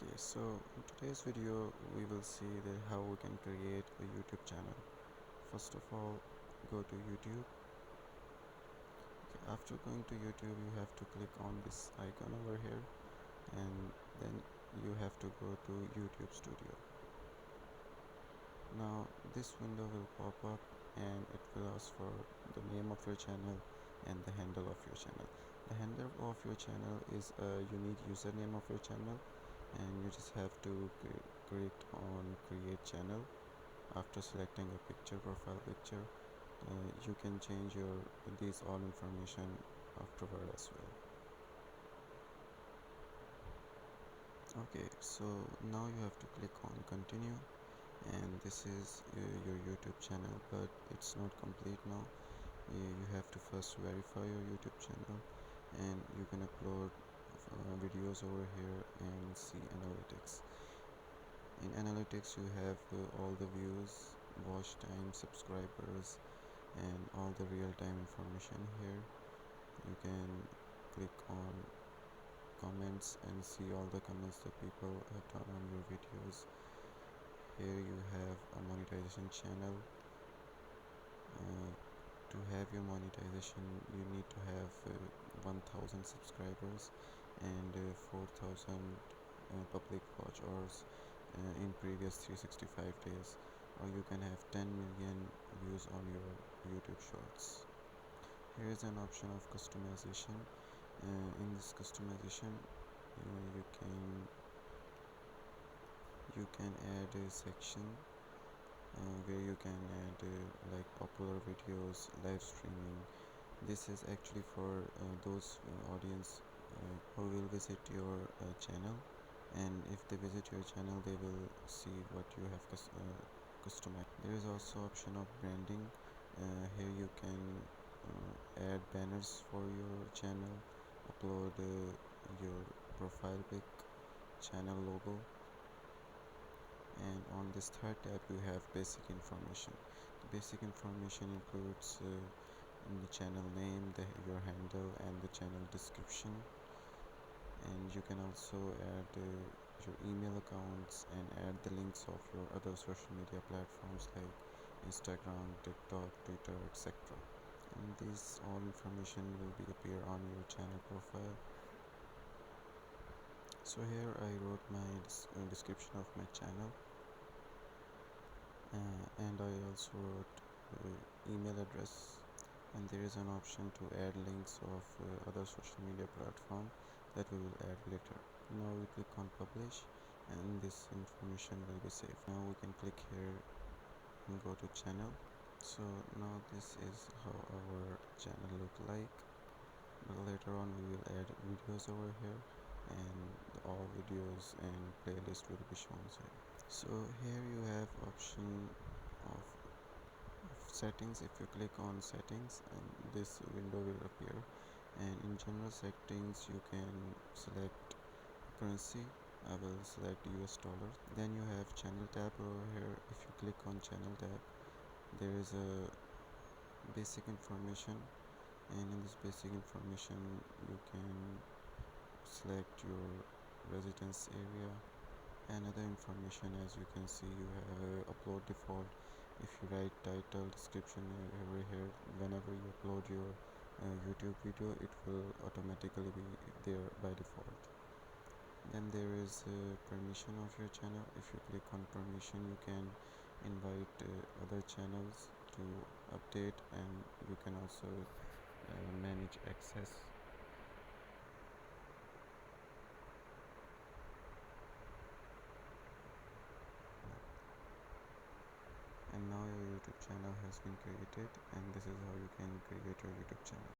Okay, so in today's video we will see how we can create a YouTube channel. First of all, go to YouTube. Okay, after going to YouTube, you have to click on this icon over here, and then you have to go to YouTube Studio. Now this window will pop up and it will ask for the name of your channel and the handle of your channel. The handle of your channel is a unique username of your channel, and you just have to click on create channel. After selecting a profile picture, you can change these all information afterward as well. Okay, so now you have to click on continue, and this is your YouTube channel, but it's not complete now. You have to first verify your YouTube channel, and you can upload videos over here and see analytics. In analytics you have all the views, watch time, subscribers, and all the real-time information here. You can click on comments and see all the comments that people have done on your videos. Here you have a monetization channel. To have your monetization you need to have 1000 subscribers and 4000 public watch hours in previous 365 days, or you can have 10 million views on your YouTube shorts. Here is an option of customization. In this customization you can add a section where you can add like popular videos, live streaming. This is actually for those audience who will visit your channel, and if they visit your channel they will see what you have customized. There is also option of branding. Here you can add banners for your channel, upload your profile pic, channel logo, and on this third tab you have basic information. The basic information includes the channel name, your handle, and the channel description. And you can also add your email accounts and add the links of your other social media platforms like Instagram, TikTok, Twitter, etc. And these all information will appear on your channel profile. So here I wrote my description of my channel, and I also wrote email address, and there is an option to add links of other social media platform that we will add later. Now we click on publish, and this information will be saved. Now we can click here and go to channel. So now this is how our channel look like, but later on we will add videos over here, and all videos and playlist will be shown here. So here you have option of settings. If you click on settings, and this window will appear, and in general settings you can select currency. I will select US dollar. Then you have channel tab over here. If you click on channel tab, there is a basic information, and in this basic information you can select your residence area and other information. As you can see, you have upload default. If you write title, description over here, whenever you upload your YouTube video, it will automatically be there by default. Then there is permission of your channel. If you click on permission, you can invite other channels to update, and you can also manage access. And now your YouTube channel has been created, and this is how you can create your YouTube channel.